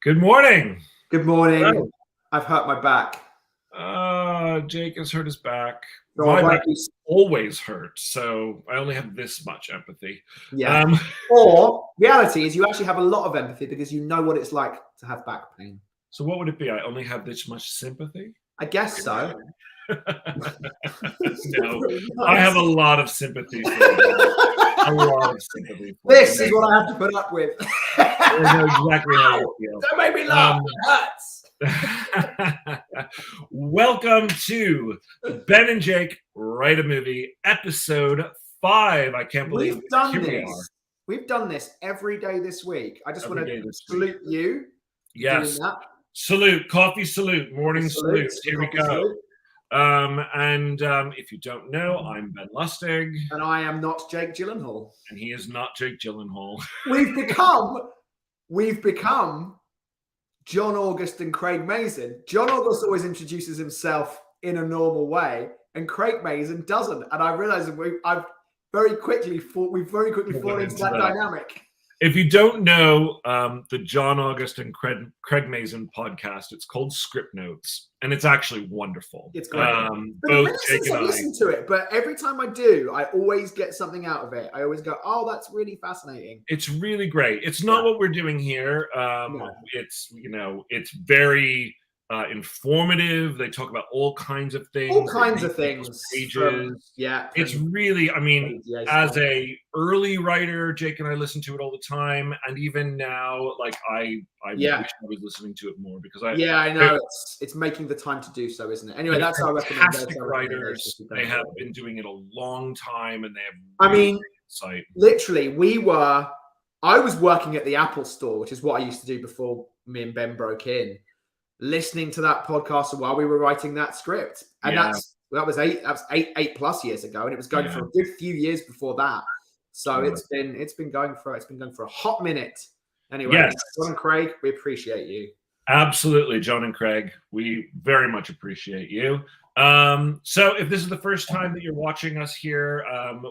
Good morning. Good morning. Hello. I've hurt my back. Jake has hurt his back. So My I won't back be- always hurts, so I only have this much empathy. Yeah. Or reality is you actually have a lot of empathy because you know what it's like to have back pain. So what would it be? I only have this much sympathy? I guess so. No, I have a lot of sympathy for you. A lot of sympathy for This you. is what I have to put up with. I know exactly how you feel. Don't make me laugh. It hurts. Welcome to Ben and Jake Write a Movie, episode 5. I can't believe We've done here we this. are. We've done this every day this week. I just Every want day to this salute you. Yes. Doing that. Salute, coffee salute, morning salute. Here we Coffee go. salute. If you don't know, I'm Ben Lustig. And I am not Jake Gyllenhaal. And he is not Jake Gyllenhaal. We've become John August and Craig Mazin. John August always introduces himself in a normal way, and Craig Mazin doesn't. And I realized we've very quickly fallen into that dynamic. If you don't know the John August and Craig Mazin podcast, it's called Script Notes, and it's actually wonderful. It's great. Both Jake and I listen to it, but every time I do, I always get something out of it. I always go, "Oh, that's really fascinating." It's really great. It's not what we're doing here. No. It's very informative. They talk about all kinds of things. All kinds of things. Pages. Yeah. It's really, I mean, as a early writer, Jake and I listen to it all the time, and even now, like I wish I was listening to it more because I know it's making the time to do so, isn't it? Anyway, that's our recommendation. Fantastic writers. They have been doing it a long time, and they have. Insight. Literally, I was working at the Apple Store, which is what I used to do before me and Ben broke in, listening to that podcast while we were writing that script, and that was eight plus years ago, and it was going for a good few years before that. So it's been going for a hot minute. Anyway, John and Craig, we appreciate you. Absolutely, John and Craig, we very much appreciate you. So if this is the first time that you're watching us here,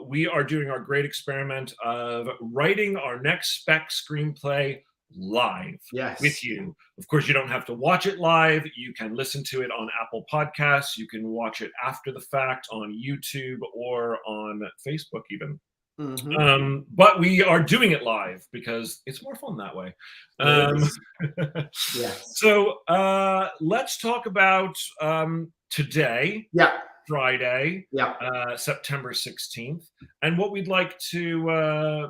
we are doing our great experiment of writing our next spec screenplay live with you. Of course, you don't have to watch it live. You can listen to it on Apple Podcasts. You can watch it after the fact on YouTube or on Facebook even. Mm-hmm. But we are doing it live because it's more fun that way. So let's talk about today, Friday, September 16th, and what we'd like to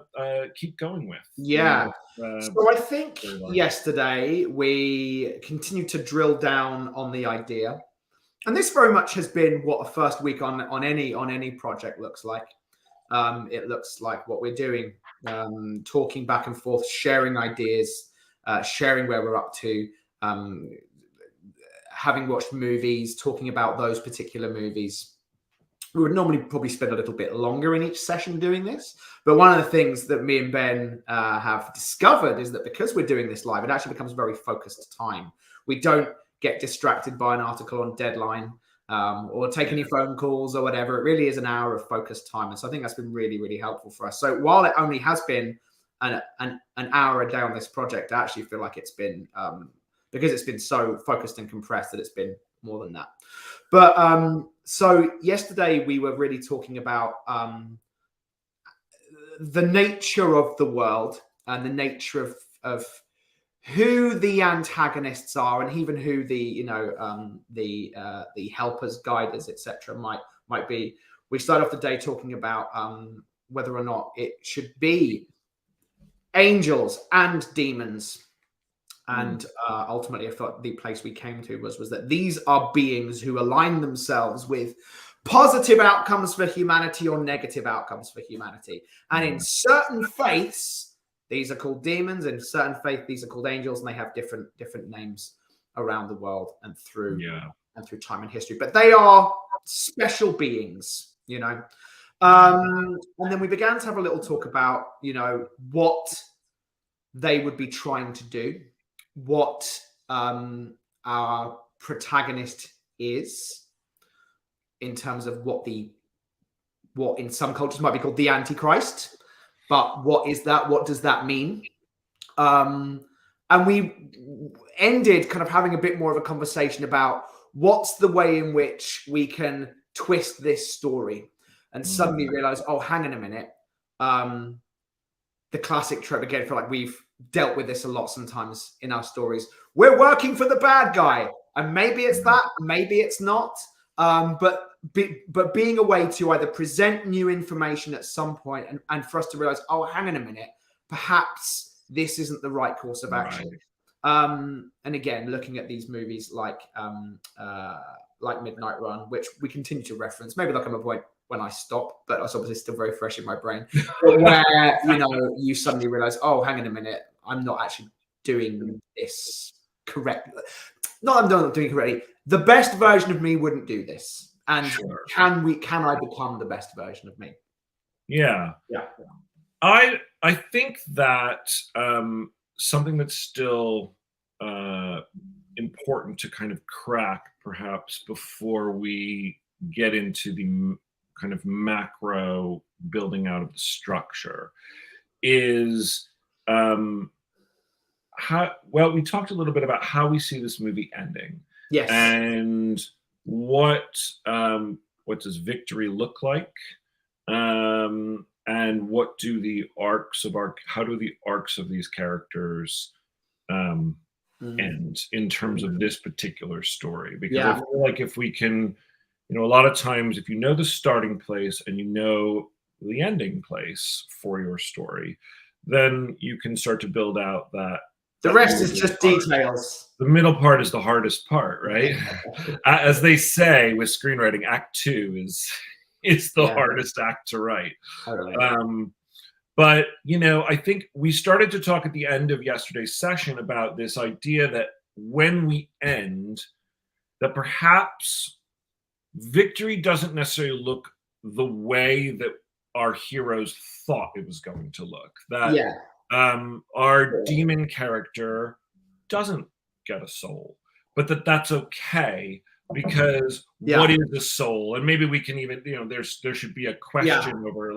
keep going with. So I think yesterday we continued to drill down on the idea, and this very much has been what a first week on any project looks like. It looks like what we're doing, talking back and forth, sharing ideas, sharing where we're up to, having watched movies, talking about those particular movies. We would normally probably spend a little bit longer in each session doing this. But one of the things that me and Ben have discovered is that because we're doing this live, it actually becomes very focused time. We don't get distracted by an article on Deadline or take any phone calls or whatever. It really is an hour of focused time. And so I think that's been really, really helpful for us. So while it only has been an hour a day on this project, I actually feel like it's been, because it's been so focused and compressed, that it's been more than that. But so yesterday we were really talking about the nature of the world and the nature of who the antagonists are, and even who the the helpers, guiders, etc. might be. We started off the day talking about whether or not it should be angels and demons. And ultimately, I thought the place we came to was that these are beings who align themselves with positive outcomes for humanity or negative outcomes for humanity. And in certain faiths, these are called demons. In certain faiths, these are called angels, and they have different names around the world and through time and history. But they are special beings, you know. And then we began to have a little talk about, you know, what they would be trying to do, what our protagonist is, in terms of what in some cultures might be called the Antichrist. But what is that? What does that mean? And and we ended kind of having a bit more of a conversation about what's the way in which we can twist this story, and suddenly realize, oh, hang on a minute. The classic trope again, I feel like we've dealt with this a lot sometimes in our stories. We're working for the bad guy, and maybe it's that, maybe it's not. But being a way to either present new information at some point and for us to realize, oh, hang on a minute, perhaps this isn't the right course of action. Right. And again, looking at these movies like Midnight Run, which we continue to reference, maybe there'll come a point when I stop, but it's obviously still very fresh in my brain, where you suddenly realize, oh, hang on a minute, I'm not actually doing this correctly. Not I'm not doing it correctly. The best version of me wouldn't do this. And can I become the best version of me? Yeah. I think that something that's still important to kind of crack, perhaps before we get into the kind of macro building out of the structure, is we talked a little bit about how we see this movie ending. Yes. And what does victory look like? And what do the arcs of how do the arcs of these characters end in terms of this particular story? Because I feel like if we can, a lot of times if you know the starting place and you know the ending place for your story, then you can start to build out that. The rest is just details. The middle part is the hardest part, right? As they say with screenwriting, Act 2 is the hardest act to write. Totally. But, I think we started to talk at the end of yesterday's session about this idea that when we end, that perhaps victory doesn't necessarily look the way that our heroes thought it was going to look. That our demon character doesn't get a soul, but that's okay, because what is a soul? And maybe we can even, there should be a question over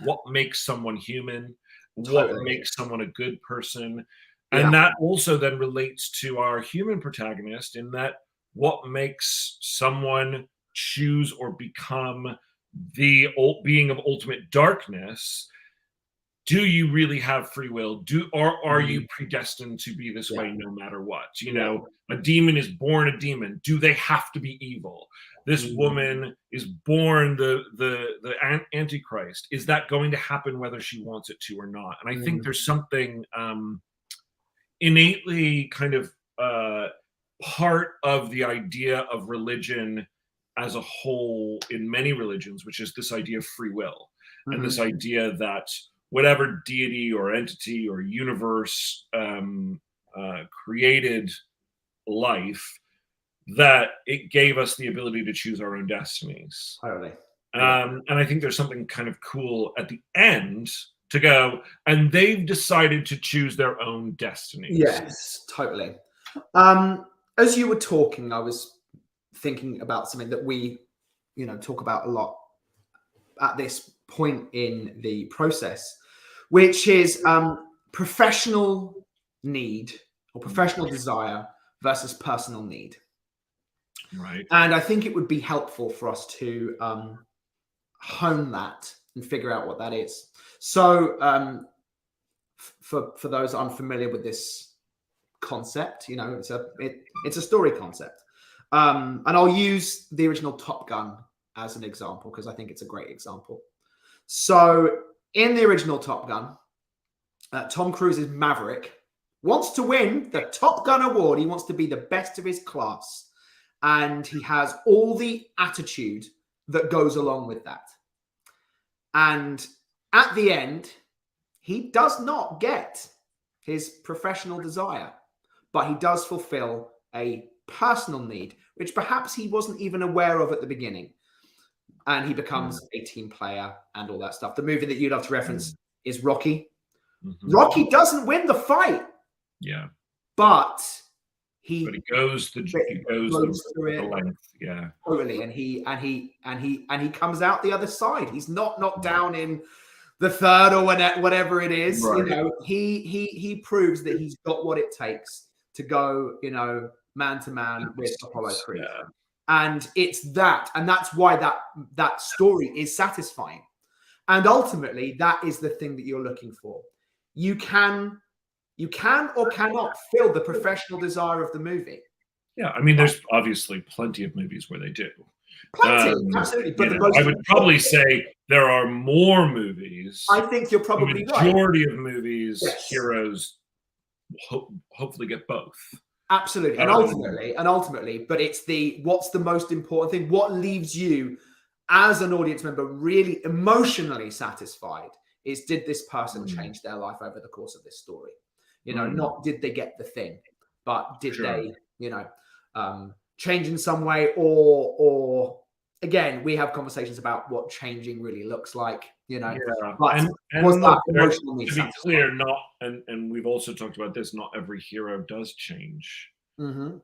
what makes someone human, what makes someone a good person. And that also then relates to our human protagonist, in that what makes someone choose or become the being of ultimate darkness. Do you really have free will? Are you predestined to be this way no matter what? A demon is born a demon. Do they have to be evil? This woman is born the Antichrist. Is that going to happen whether she wants it to or not? And I think there's something innately kind of part of the idea of religion as a whole in many religions, which is this idea of free will, and this idea that whatever deity or entity or universe created life, that it gave us the ability to choose our own destinies. Totally. And I think there's something kind of cool at the end to go, and they've decided to choose their own destinies. Yes, totally. As you were talking, I was thinking about something that we, talk about a lot at this point in the process, which is professional need or professional desire versus personal need. Right. And I think it would be helpful for us to hone that and figure out what that is. So for those unfamiliar with this concept, it's a story concept. And I'll use the original Top Gun as an example, because I think it's a great example. So in the original Top Gun, Tom Cruise's Maverick wants to win the Top Gun award. He wants to be the best of his class. And he has all the attitude that goes along with that. And at the end, he does not get his professional desire, but he does fulfill a personal need, which perhaps he wasn't even aware of at the beginning. And he becomes a team player and all that stuff. The movie that you love to reference is Rocky. Rocky doesn't win the fight. Yeah. But he goes the length. Yeah. Totally. And he comes out the other side. He's not knocked down in the third or whatever it is. Right. You know, he proves that he's got what it takes to go, you know, man to man with Apollo Creed. Yeah. And it's that, and that's why that story is satisfying. And ultimately, that is the thing that you're looking for. You can or cannot fill the professional desire of the movie. Yeah, I mean, there's obviously plenty of movies where they do. Plenty, absolutely. But I would probably say there are more movies. I think you're probably the right. majority of movies, Yes. heroes hopefully get both. Absolutely. And ultimately, but it's what's the most important thing? What leaves you as an audience member really emotionally satisfied is, did this person change their life over the course of this story? You know, not did they get the thing, but did they, you know, change in some way, or again, we have conversations about what changing really looks like, you know. Yeah. But and was that look, emotional need to be satisfied? clear, and we've also talked about this, not every hero does change. Mm-hmm.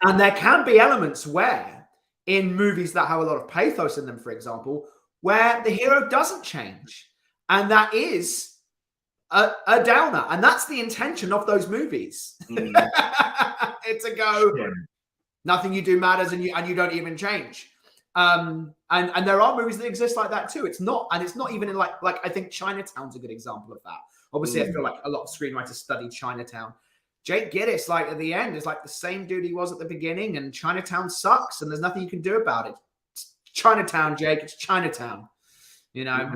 And there can be elements where, in movies that have a lot of pathos in them, for example, where the hero doesn't change, and that is a downer, and that's the intention of those movies. It's a go. Sure. Nothing you do matters, and you don't even change. And there are movies that exist like that too. It's not even in like I think Chinatown's a good example of that. Obviously, I feel like a lot of screenwriters studied Chinatown. Jake Gittes, like at the end, is like the same dude he was at the beginning, and Chinatown sucks, and there's nothing you can do about it. It's Chinatown, Jake. It's Chinatown. You know.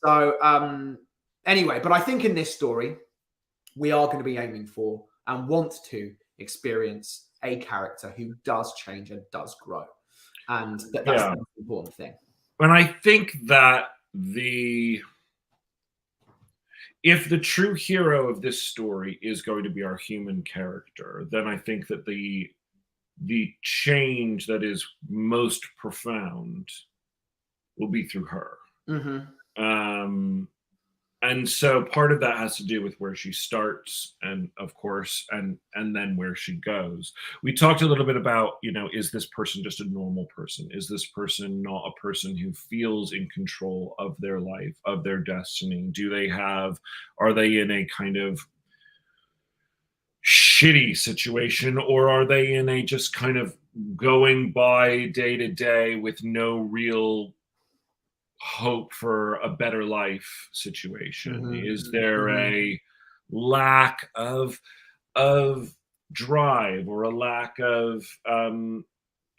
So anyway, but I think in this story, we are going to be aiming for and want to experience a character who does change and does grow. And that's the most important thing. And I think that if the true hero of this story is going to be our human character, then I think that the change that is most profound will be through her. And so part of that has to do with where she starts, and of course, and then where she goes. We talked a little bit about, you know, is this person just a normal person? Is this person not a person who feels in control of their life, of their destiny? Are they in a kind of shitty situation, or are they in a just kind of going by day to day with no real hope for a better life situation? Is there a lack of drive, or a lack of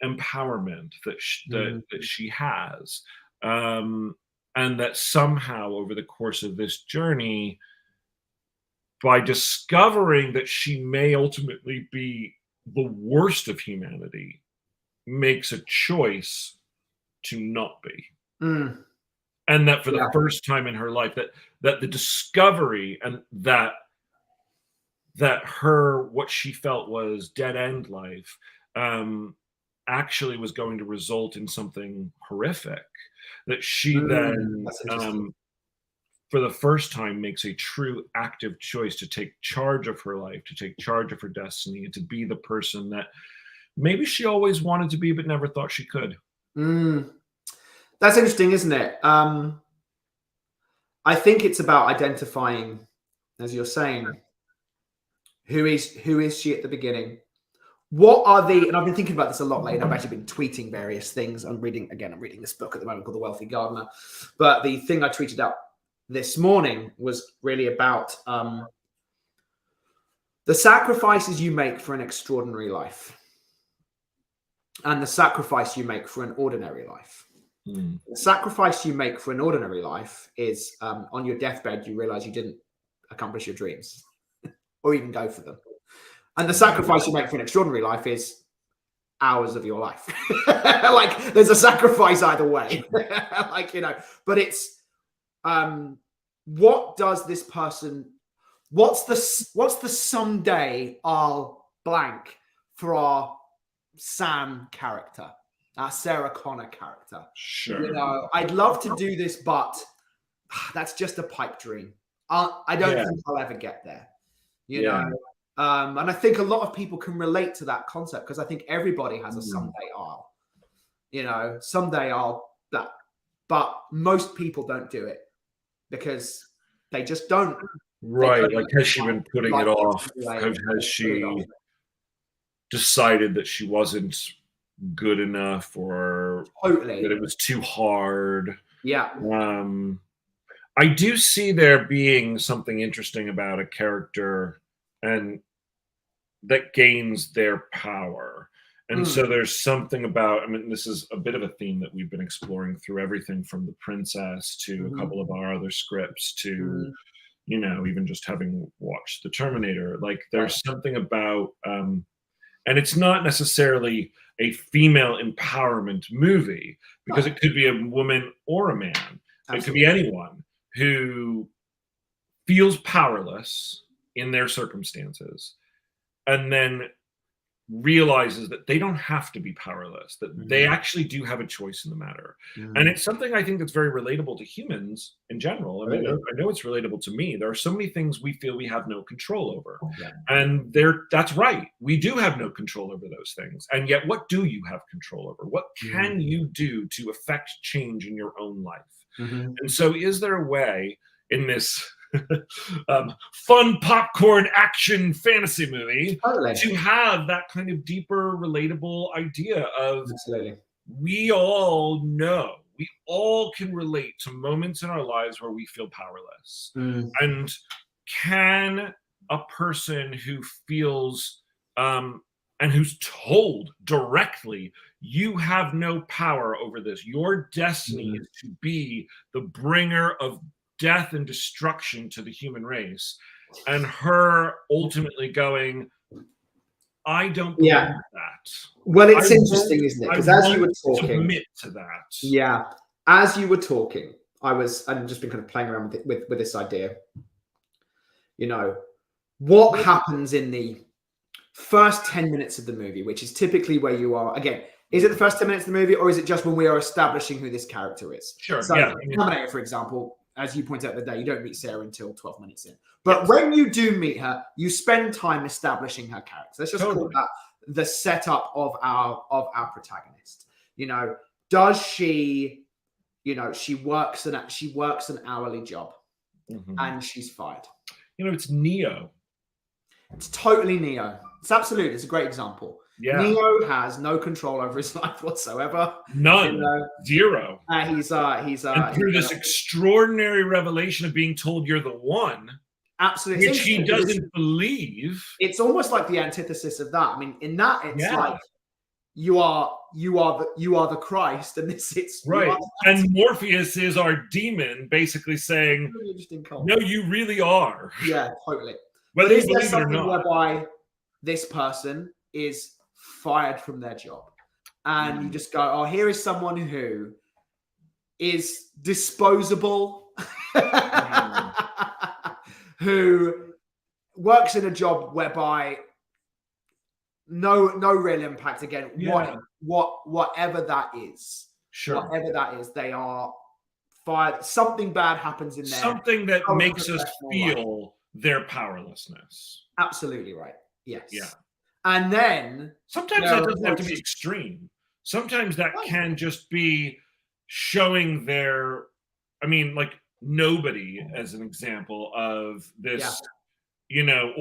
empowerment that she has, and that somehow over the course of this journey, by discovering that she may ultimately be the worst of humanity, makes a choice to not be. And that for the first time in her life, that the discovery, and that her, what she felt was dead end life, actually was going to result in something horrific. That she then, for the first time, makes a true active choice to take charge of her life, to take charge of her destiny, and to be the person that maybe she always wanted to be, but never thought she could. That's interesting, isn't it? I think it's about identifying, as you're saying, who is she at the beginning? What are and I've been thinking about this a lot lately. I've actually been tweeting various things. I'm reading this book at the moment called The Wealthy Gardener. But the thing I tweeted out this morning was really about the sacrifices you make for an extraordinary life, and the sacrifice you make for an ordinary life. The sacrifice you make for an ordinary life is on your deathbed, you realize you didn't accomplish your dreams or even go for them. And the sacrifice you make for an extraordinary life is hours of your life. Like, there's a sacrifice either way. Like, you know, but it's what does this person, what's the someday I'll blank for our Sam character, our Sarah Connor character. Sure. You know, I'd love to do this, but that's just a pipe dream. I don't think I'll ever get there. You know, and I think a lot of people can relate to that concept, because I think everybody has a someday I'll. You know, someday I'll that, but most people don't do it. because they just don't. Right. don't Like, has she been putting like it off? like, Has put it she off. decided that she wasn't good enough, or that Totally. it was too hard? Yeah. I do see there being something interesting about a character and that gains their power. And so there's something about, I mean, this is a bit of a theme that we've been exploring through everything from The Princess to a couple of our other scripts to, you know, even just having watched The Terminator. Like, there's something about, and it's not necessarily a female empowerment movie, because it could be a woman or a man. It could be anyone who feels powerless in their circumstances and then realizes that they don't have to be powerless, that they actually do have a choice in the matter. And it's something I think that's very relatable to humans in general. I mean, I know it's relatable to me. There are so many things we feel we have no control over. And that's right. We do have no control over those things. And yet, what do you have control over? What can you do to affect change in your own life? And so, is there a way in this fun popcorn action fantasy movie to have that kind of deeper, relatable idea of we all know, we all can relate to moments in our lives where we feel powerless. And can a person who feels and who's told directly, you have no power over this, your destiny is to be the bringer of death and destruction to the human race, and her ultimately going, I don't believe that. Well, it's interesting, isn't it? Because as you were talking, submit to that. Yeah, as you were talking, I've just been kind of playing around with this idea. You know, what happens in the first 10 minutes of the movie, which is typically where you are again. Is it the first 10 minutes of the movie, or is it just when we are establishing who this character is? Sure. So, Terminator, for example, as you pointed out the day, you don't meet Sarah until 12 minutes in. But when you do meet her, you spend time establishing her character. Let's just call that the setup of our protagonist. You know, does she, you know, she works an hourly job and she's fired. You know, it's Neo. It's totally Neo. It's absolutely. It's a great example. Yeah. Neo has no control over his life whatsoever. None. You know? Zero. He's and through this extraordinary revelation of being told you're the one, absolutely, which he doesn't believe. It's almost like the antithesis of that. I mean, in that, it's like you are the Christ, and it's right. And Morpheus is our demon, basically saying, "No, you really are." Yeah, totally. Whether you believe it or not. Whereby this person is fired from their job, and you just go, "Oh, here is someone who is disposable, who works in a job whereby no real impact. Again, whatever that is, whatever that is, they are fired. Something bad happens in there. Something that makes us feel their powerlessness." Absolutely right. Yes. Yeah. And then sometimes that doesn't have to be extreme. Sometimes that can just be showing their, I mean, like Nobody as an example of this, you know,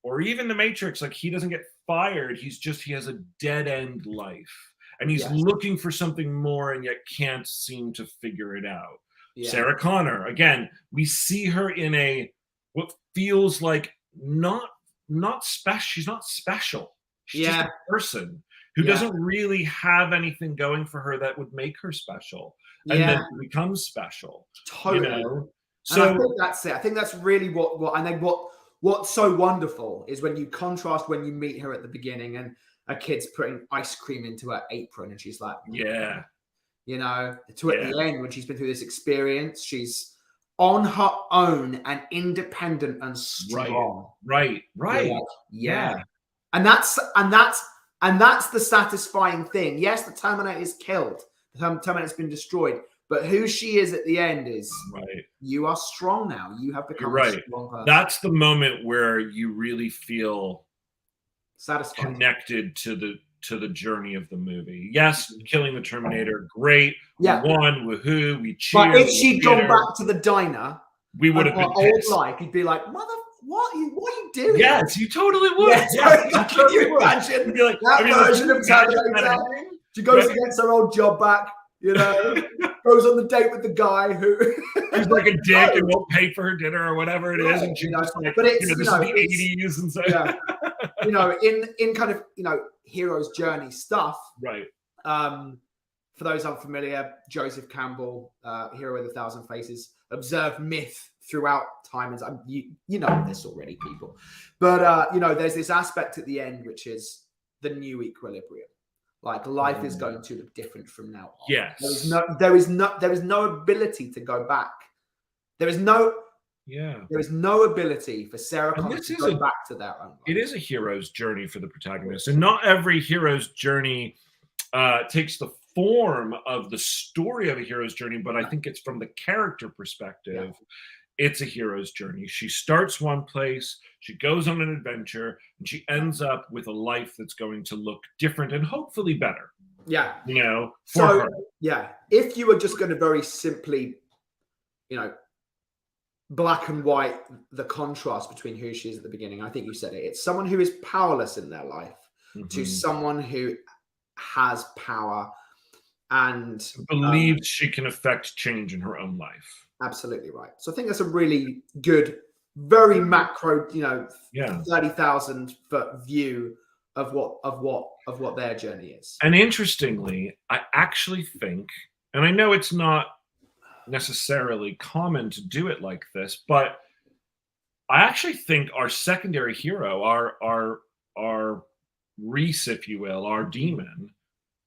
or even The Matrix, like he doesn't get fired. He has a dead end life and he's looking for something more and yet can't seem to figure it out. Sarah Connor, again, we see her in what feels like not special. She's not special. She's just a person who doesn't really have anything going for her that would make her special, and then becomes special. Totally. You know? So and I think that's it. I think that's really what and then what's so wonderful is when you contrast when you meet her at the beginning and a kid's putting ice cream into her apron and she's like, you know, to at the end when she's been through this experience, she's on her own and independent and strong. Right. Like, And that's the satisfying thing. Yes, the Terminator is killed. The Terminator's been destroyed. But who she is at the end is you are strong now. You have become a strong person. That's the moment where you really feel satisfied, connected to the journey of the movie. Yes, killing the Terminator, great. We won, woohoo, we cheered. But if she'd gone back to the diner we would have been old pissed. like, he'd be like, what are you doing? Yes, you totally would. Yeah, Yeah, can you imagine You'd be like, that version of imagine that Terminator? happening? She goes Right. and gets her old job back, you know, goes on the date with the guy who He's like a dick and won't pay for her dinner or whatever it is, and she's you know, just like, but it's, this is the 80s, and so yeah, you know, in kind of, you know, hero's journey stuff. right. For those unfamiliar, Joseph Campbell, Hero with a Thousand Faces, observed myth throughout time. And you know this already, people. But, you know, there's this aspect at the end, which is the new equilibrium. Like life is going to look different from now on. Yes. There is no ability to go back. There is no ability for Sarah Connor to go back to their own life. It is a hero's journey for the protagonist, and not every hero's journey takes the form of the story of a hero's journey, but I think it's from the character perspective. Yeah. It's a hero's journey. She starts one place, she goes on an adventure, and she ends up with a life that's going to look different and hopefully better. Yeah. You know, so for her. yeah, if you were just going to very simply, you know, black and white, the contrast between who she is at the beginning, I think you said it. It's someone who is powerless in their life to someone who has power and believes she can affect change in her own life. Absolutely right. So I think that's a really good, very macro, you know, 30,000 foot view of what their journey is. And interestingly, I actually think, and I know it's not necessarily common to do it like this, but I actually think our secondary hero, our Reese, if you will, our demon,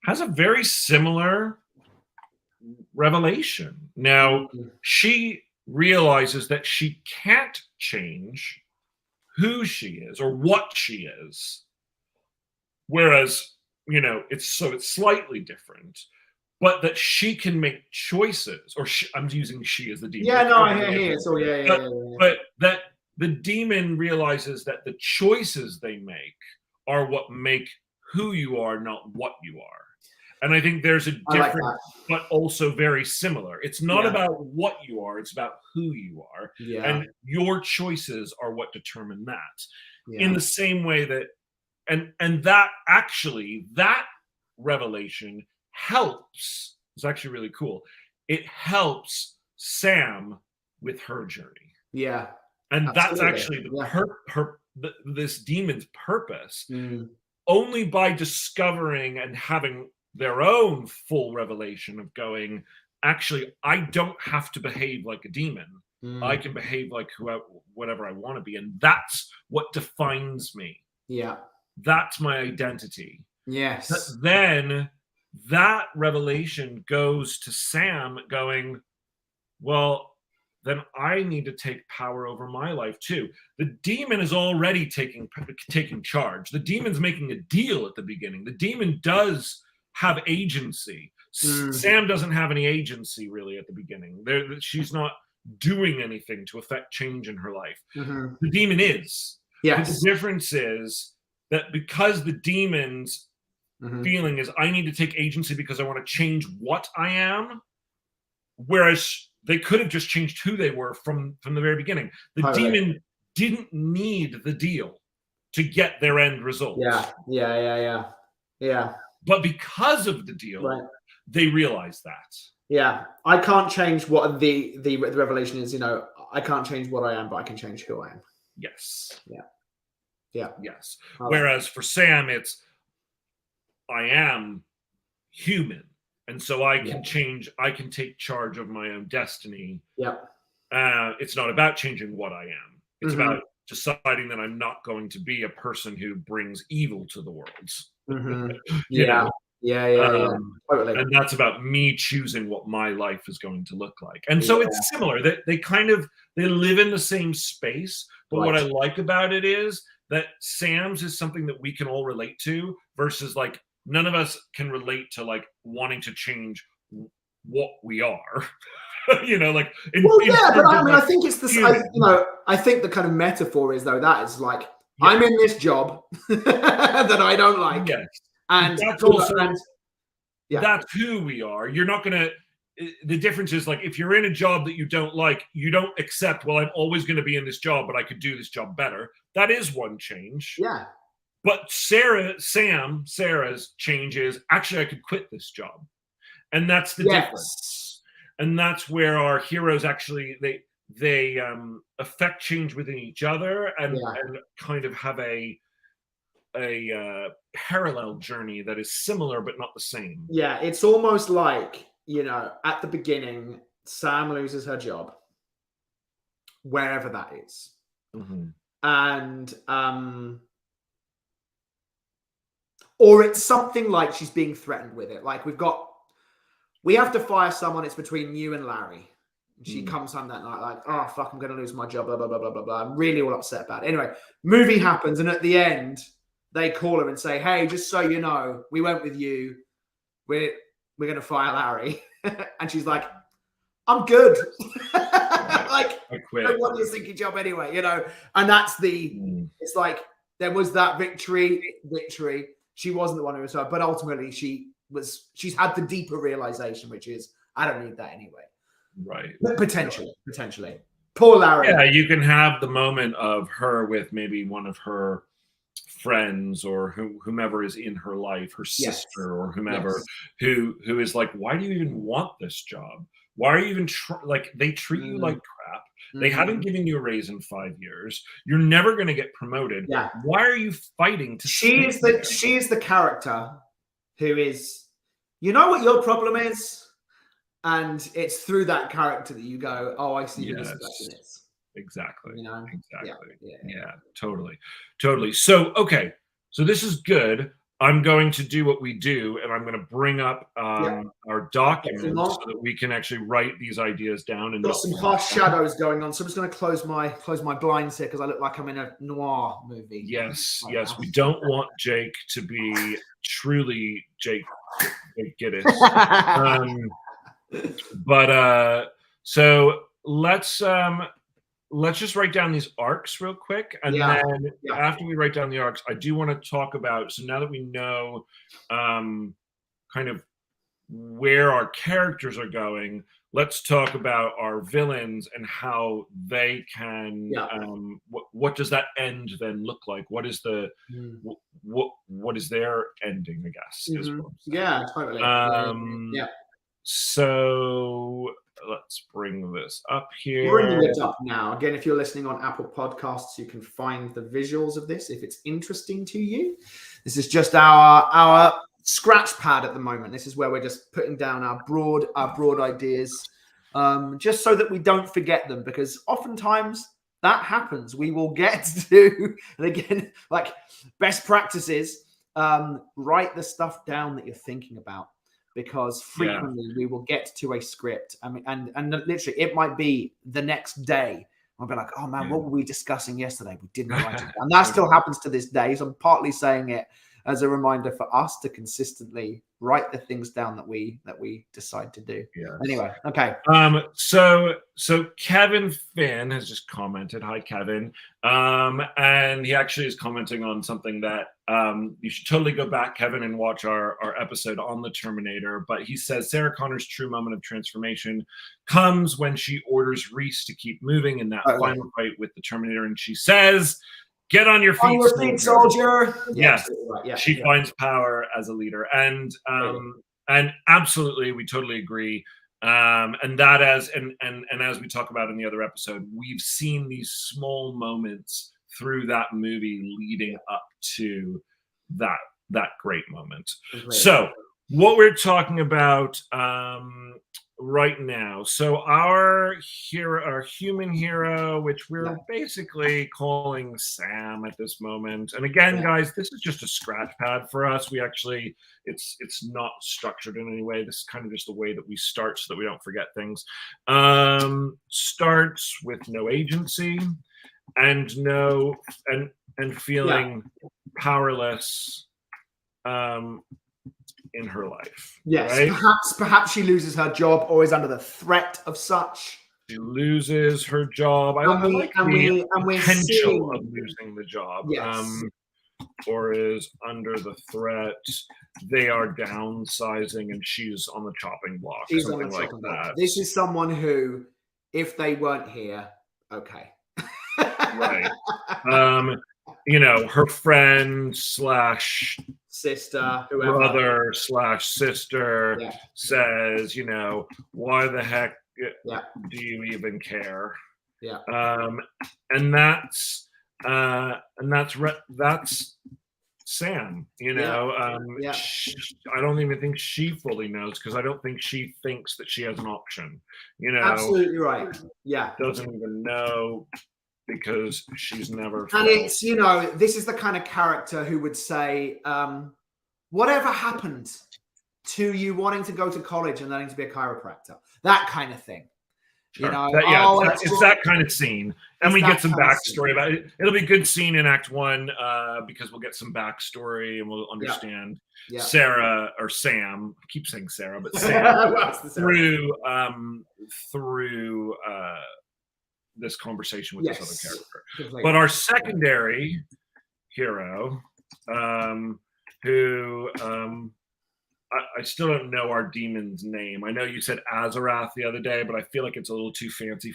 has a very similar revelation. Now, she realizes that she can't change who she is or what she is. Whereas, you know, it's slightly different, but that she can make choices, or I'm using she as the demon. Yeah, no, I hear. So yeah. But that the demon realizes that the choices they make are what make who you are, not what you are. And I think there's a different, but also very similar. It's not about what you are, it's about who you are. Yeah. And your choices are what determine that. Yeah. In the same way that, and that actually, that revelation helps, it's actually really cool. It helps Sam with her journey. Yeah. And absolutely. That's actually this demon's purpose. Only by discovering and having their own full revelation of going, actually, I don't have to behave like a demon. I can behave like whatever I want to be. And that's what defines me. Yeah. That's my identity. Yes. But then that revelation goes to Sam going, well, then I need to take power over my life too. The demon is already taking charge. The demon's making a deal at the beginning. The demon does have agency. Sam doesn't have any agency really at the beginning. She's not doing anything to affect change in her life. The demon is. Yes. But the difference is that because the demon's feeling is I need to take agency because I want to change what I am, whereas they could have just changed who they were from the very beginning. The demon didn't need the deal to get their end result. Yeah. But because of the deal, they realize that. Yeah. I can't change what the revelation is, you know, I can't change what I am, but I can change who I am. Yes. Yeah. Yes. Whereas for Sam, it's I am human. And so I can change, I can take charge of my own destiny. Yeah. It's not about changing what I am. It's about deciding that I'm not going to be a person who brings evil to the world. Yeah. Totally. And that's about me choosing what my life is going to look like. And so it's similar. They kind of, they live in the same space. But what I like about it is that Sam's is something that we can all relate to versus like, none of us can relate to like wanting to change what we are, you know, like. But I mean, I think it's the I think the kind of metaphor is though that is like I'm in this job that I don't like, and that's also that's who we are. You're not gonna the difference is, like, if you're in a job that you don't like, you don't accept, well, I'm always going to be in this job, but I could do this job better. That is one change. Yeah. But Sarah's change is, actually, I could quit this job. And that's the difference. And that's where our heroes actually, they affect change within each other and kind of have a parallel journey that is similar but not the same. Yeah, it's almost like, at the beginning, Sam loses her job, wherever that is. Mm-hmm. And or it's something like she's being threatened with it. Like, we have to fire someone, it's between you and Larry. She comes home that night like, oh, fuck, I'm going to lose my job, blah, blah, blah, blah, blah, blah. I'm really all upset about it. Anyway, movie happens, and at the end, they call her and say, hey, just so you know, we went with you. We're going to fire Larry. And she's like, I'm good. Like, I quit. I want your stinky job anyway, And that's it's like, there was that victory. She wasn't the one who was hurt, but ultimately she's had the deeper realization, which is, I don't need that anyway. Right. Potentially. Poor Larry. Yeah, you can have the moment of her with maybe one of her friends or whomever is in her life, her sister or whomever, who is like, why do you even want this job? Why are you even like, they treat you like crap. They haven't given you a raise in 5 years. You're never going to get promoted. Yeah. Why are you fighting to? She is the character who is, what your problem is? And it's through that character that you go, oh, I see who this person is. Exactly. Exactly. Yeah, Totally. So, okay. So this is good. I'm going to do what we do, and I'm going to bring up our documents so that we can actually write these ideas down. And got some harsh shadows going on, so I'm just going to close my blinds here because I look like I'm in a noir movie. Yes. We don't want Jake to be truly Jake Gittes. But so let's just write down these arcs real quick, and then after we write down the arcs, I do want to talk about, so now that we know kind of where our characters are going, let's talk about our villains and how they can what does that end then look like? What is the what is their ending, I guess, is what I'm saying. Totally. So let's bring this up here. Bringing it up now. Again, if you're listening on Apple Podcasts, you can find the visuals of this if it's interesting to you. This is just our scratch pad at the moment. This is where we're just putting down our broad ideas, just so that we don't forget them, because oftentimes that happens. We will get to, and again, like best practices, write the stuff down that you're thinking about. Because frequently we will get to a script. I mean, and literally it might be the next day. I'll be like, oh man, what were we discussing yesterday? We didn't write it down. And that still happens to this day. So I'm partly saying it as a reminder for us to consistently write the things down that we decide to do. Yeah. Anyway, okay. So Kevin Finn has just commented. Hi, Kevin. And he actually is commenting on something that you should totally go back, Kevin, and watch our episode on the Terminator. But he says Sarah Connor's true moment of transformation comes when she orders Reese to keep moving in that final fight with the Terminator, and she says, "Get on your feet, soldier." Yes, she finds power as a leader, and absolutely, we totally agree. And that as we talk about in the other episode, we've seen these small moments through that movie leading up to that great moment. So what we're talking about right now. So our human hero, which we're basically calling Sam at this moment. And again, guys, this is just a scratch pad for us. We actually, it's not structured in any way. This is kind of just the way that we start so that we don't forget things. Starts with no agency and feeling powerless in her life. Yes, right? Perhaps she loses her job or is under the threat of such. She loses her job. I like the potential of losing the job. Yes. or is under the threat. They are downsizing and she's on the chopping block. She's something on the like chopping that. block. This is someone who, if they weren't here, okay. Right. You know, her friend slash sister, whoever, brother slash sister yeah. says, you know, why the heck Yeah. do you even care? Yeah. And that's Sam, you know. Yeah. I don't even think she fully knows, because I don't think she thinks that she has an option, you know. Absolutely right. Yeah. Doesn't even know, because she's never and felt. it's, you know, this is the kind of character who would say, whatever happened to you wanting to go to college and learning to be a chiropractor, that kind of thing. Sure. You know, it's that kind of scene, and we get some backstory about it. It'll be a good scene in Act 1, because we'll get some backstory and we'll understand Sarah, or Sam. I keep saying Sarah, but Sam through this conversation with this other character. But our secondary hero, who I still don't know our demon's name. I know you said Azarath the other day, but I feel like it's a little too fancy.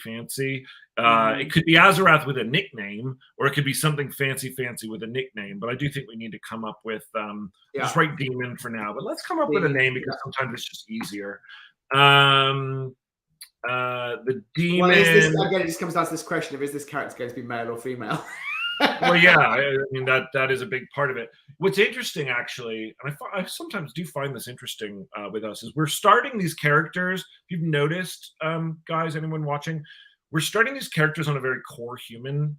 It could be Azarath with a nickname, or it could be something fancy with a nickname. But I do think we need to come up with just write demon for now. But let's come up with a name, because sometimes it's just easier. The demon. Well, again, it just comes down to this question of, is this character going to be male or female? Well, yeah, I mean, that is a big part of it. What's interesting, actually, and I sometimes do find this interesting with us, is we're starting these characters. If you've noticed, guys, anyone watching, we're starting these characters on a very core human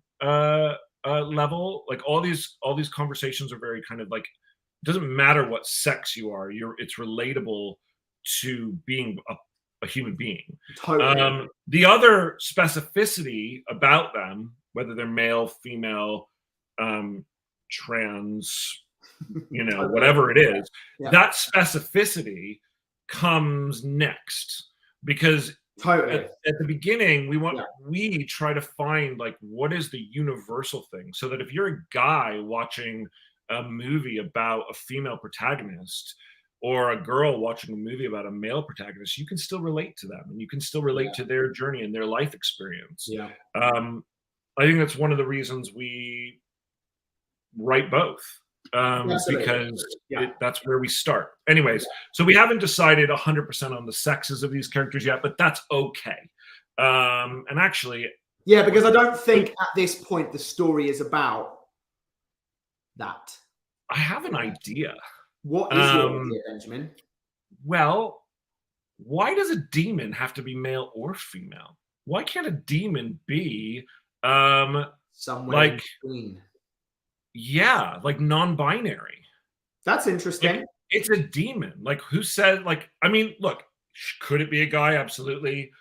level. Like all these conversations are very kind of like, it doesn't matter what sex you are, it's relatable to being a human being. Totally. The other specificity about them, whether they're male, female, trans, you know, whatever it is, that specificity comes next, because at the beginning we try to find, like, what is the universal thing, so that if you're a guy watching a movie about a female protagonist, or a girl watching a movie about a male protagonist, you can still relate to them, and you can still relate to their journey and their life experience. I think that's one of the reasons we write both, because that's where we start. Anyways, so we haven't decided 100% on the sexes of these characters yet, but that's okay. And actually, because I don't think at this point the story is about that. I have an idea. What is your idea, Benjamin? Well, why does a demon have to be male or female? Why can't a demon be somewhere in between? Yeah, like non-binary. That's interesting. Like, it's a demon. Like, who said, like, I mean, look, could it be a guy? Absolutely.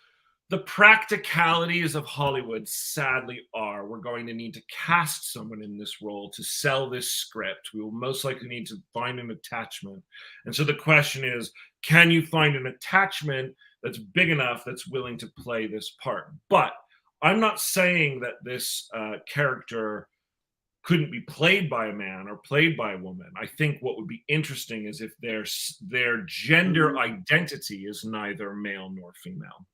The practicalities of Hollywood sadly are, we're going to need to cast someone in this role to sell this script. We will most likely need to find an attachment. And so the question is, can you find an attachment that's big enough that's willing to play this part? But I'm not saying that this character couldn't be played by a man or played by a woman. I think what would be interesting is if their gender identity is neither male nor female,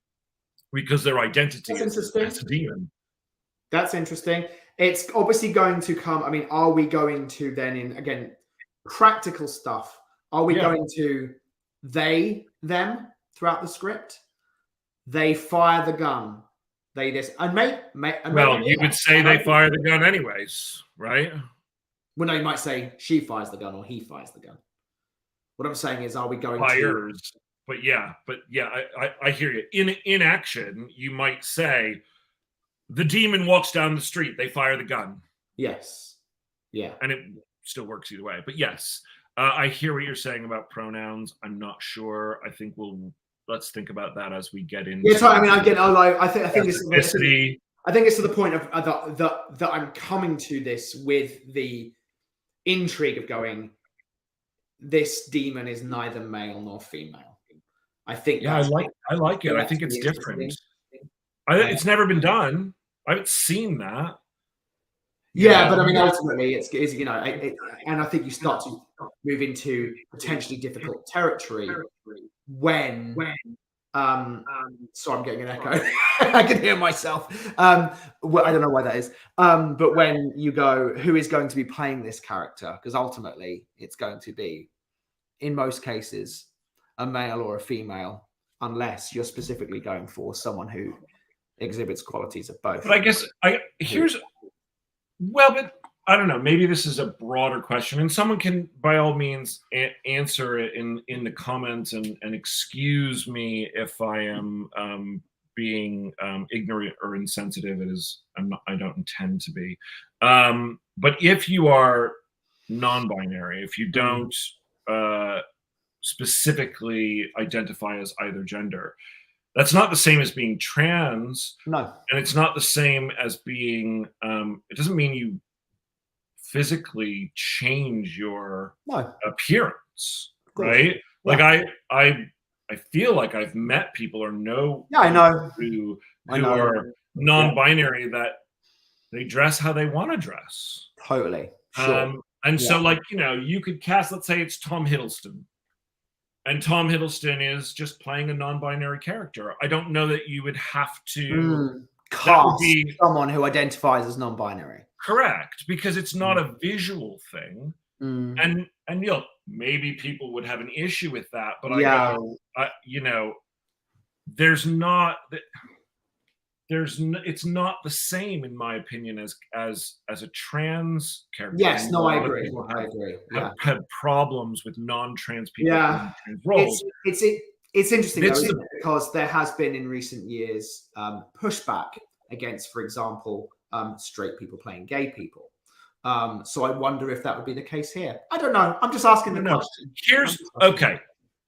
because their identity is a demon. That's interesting. It's obviously going to come. I mean, are we going to then, in again practical stuff, are we going to they them throughout the script? They fire the gun. They this and you would say they fire the gun anyways, right? Well, no, you might say she fires the gun or he fires the gun. What I'm saying is, are we going to? But yeah, I hear you. In action, you might say the demon walks down the street, they fire the gun. Yes. Yeah. And it still works either way. But yes, I hear what you're saying about pronouns. I'm not sure. I think let's think about that as we get into. Yeah, I mean, I think it's to the point of that I'm coming to this with the intrigue of going, this demon is neither male nor female. I think. Yeah, I like it. I think it's different. It's never been done. I haven't seen that. Yeah, but I mean, ultimately, it's you know, and I think you start to move into potentially difficult territory when. Sorry, I'm getting an echo. I can hear myself. Well, I don't know why that is. But when you go, who is going to be playing this character? Because ultimately, it's going to be, in most cases, a male or a female, unless you're specifically going for someone who exhibits qualities of both. But I guess but I don't know. Maybe this is a broader question, and someone can, by all means, answer it in the comments and excuse me if I am being ignorant or insensitive. I don't intend to be. But if you are non-binary, if you don't specifically identify as either gender, that's not the same as being trans. No, and it's not the same as being. It doesn't mean you physically change your appearance, right? Like I feel like I've met people or know I know who are non-binary that they dress how they want to dress. Totally. Sure. So like, you know, you could cast, let's say it's Tom Hiddleston, and Tom Hiddleston is just playing a non-binary character. I don't know that you would have to cast someone who identifies as non-binary. Correct, because it's not a visual thing, and you know, maybe people would have an issue with that. But you know, it's not the same, in my opinion, as a trans character. Yes, no, I agree. I agree. Had problems with non-trans people. In trans roles. It's interesting though, isn't it? Because there has been in recent years pushback against, for example, straight people playing gay people. So I wonder if that would be the case here. I don't know. I'm just asking the question. Okay.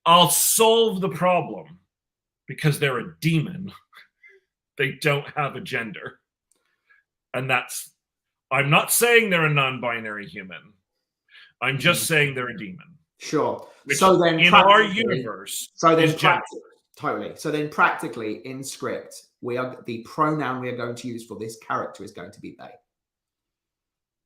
I'll solve the problem because they're a demon. They don't have a gender. And I'm not saying they're a non-binary human. I'm just saying they're a demon. Sure. So then in our universe, totally. So then practically in script, the pronoun we are going to use for this character is going to be they.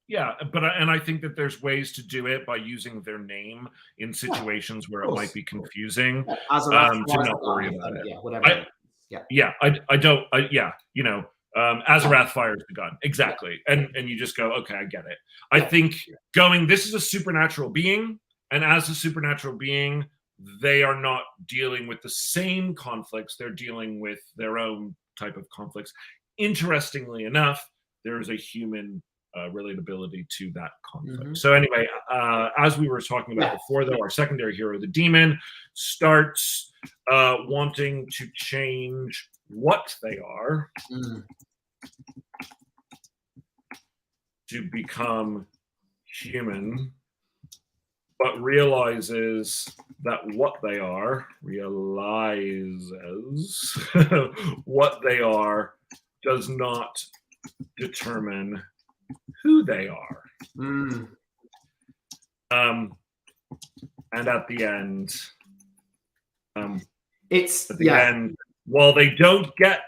Yeah, and I think that there's ways to do it by using their name in situations where it might be confusing. As a to not worry about it. Yeah, whatever. You know, Azarath fires the gun. Exactly. And you just go, okay, I get it. I think this is a supernatural being, and as a supernatural being, they are not dealing with the same conflicts. They're dealing with their own type of conflicts. Interestingly enough, there is a human relatability to that conflict. So anyway, as we were talking about before, though, our secondary hero, the demon, starts wanting to change what they are to become human, but realizes that what they are does not determine who they are. And at the end, end, while they don't get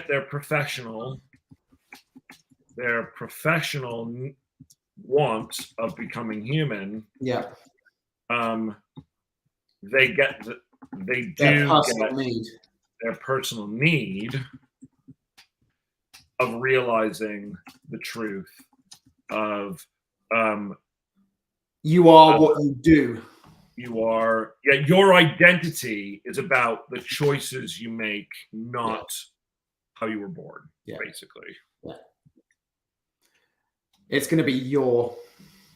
their professional want of becoming human, they do get their personal need of realizing the truth of you are what you do. Your identity is about the choices you make, not how you were born, basically. It's going to be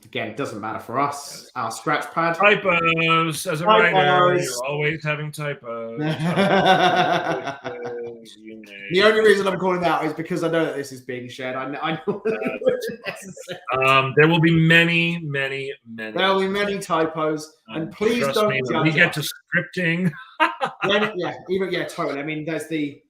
again, it doesn't matter for us, our scratch pad. Typos. As a writer, you're always having typos. The only reason I'm calling that is because I know that this is being shared. I know there will be many. There will be many typos, and please don't judge when we get to scripting. Totally. I mean, there's the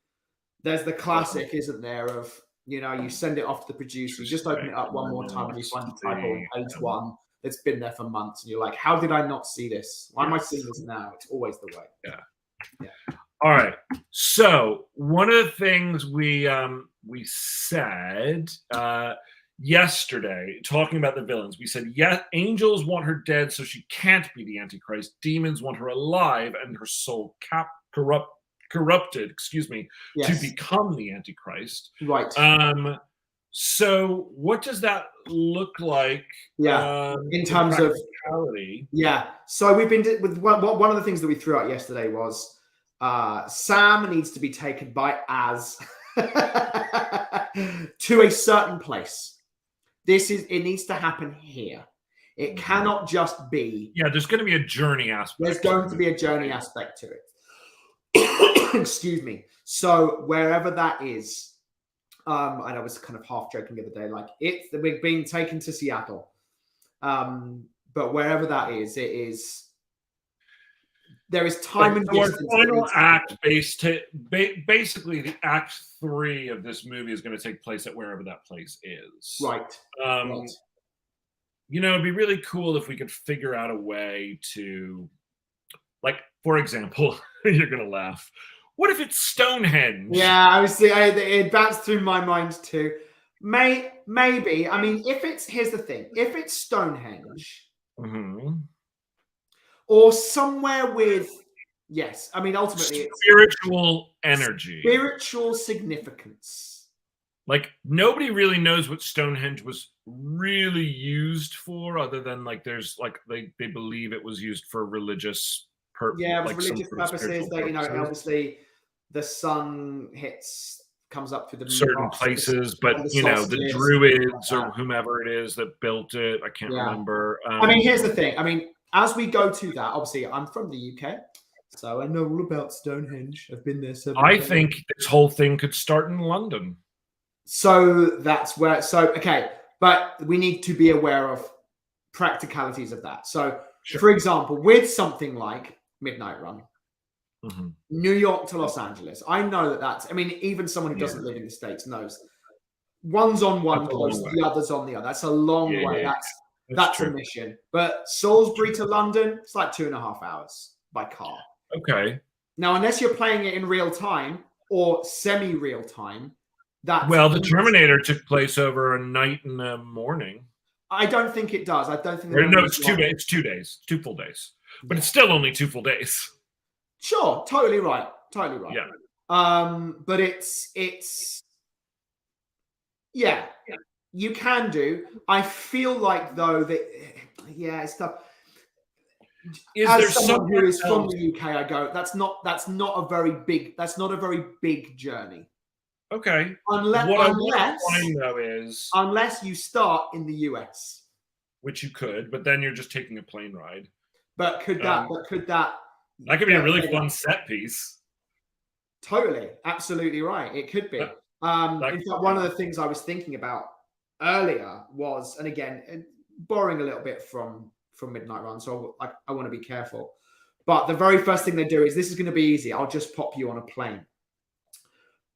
classic, isn't there, of, you know, you send it off to the producer, you just open it up one more time and you find the typo on page 1 that's been there for months, and you're like, how did I not see this? Why am I seeing this now? It's always the way. Yeah. All right. So one of the things we said yesterday talking about the villains. We said, yeah, angels want her dead, so she can't be the Antichrist. Demons want her alive and her soul corrupted, excuse me, to Yes. become the Antichrist. Right. So what does that look like? Yeah. In terms of practicality? Yeah. So we've been with one of the things that we threw out yesterday was Sam needs to be taken by Az to a certain place. It needs to happen here. It cannot just be. Yeah, there's going to be a journey aspect. There's going to be a journey aspect to it. Excuse me. So wherever that is, and I was kind of half joking the other day, like we're being taken to Seattle. But wherever that is, there is time and distance. Our final act basically the act 3 of this movie is going to take place at wherever that place is. Right. Right. You know, it'd be really cool if we could figure out a way to, like, for example, you're going to laugh. What if it's Stonehenge? Yeah, it bounced through my mind too. Maybe. I mean, here's the thing. If it's Stonehenge, or somewhere with, yes, I mean, ultimately it's spiritual energy, spiritual significance. Like, nobody really knows what Stonehenge was really used for, other than like there's like they believe it was used for religious purposes. Yeah, religious purposes. That, you know, obviously the sun comes up through the certain places, but you know, the Druids or whomever it is that built it, I can't remember. I mean, here's the thing. I mean, as we go to that, obviously, I'm from the UK, so I know all about Stonehenge. I've been there several times. I think this whole thing could start in London. So that's where. So okay, but we need to be aware of practicalities of that. So, for example, with something like Midnight Run, New York to Los Angeles, I know that's. I mean, even someone who doesn't live in the States knows one's on one coast, the other's on the other. That's a long way. That's a mission. But Salisbury to London, it's like 2.5 hours by car. Okay. Now, unless you're playing it in real time or semi-real time, the Terminator took place over a night and a morning. I don't think it does. I don't think. No, it's 2 days. It's 2 days. 2 full days. But it's still only 2 full days. Sure, totally right. Totally right. Yeah. But it's you can do. I feel like though that it's tough. As someone who is from the UK, I go, that's not a very big journey. Okay. Unless you start in the US, which you could, but then you're just taking a plane ride. But could that could be a really fun set piece. Totally, absolutely right. It could be. In fact, one of the things I was thinking about earlier was, and again, borrowing a little bit from Midnight Run, so I want to be careful. But the very first thing they do is, this is going to be easy. I'll just pop you on a plane.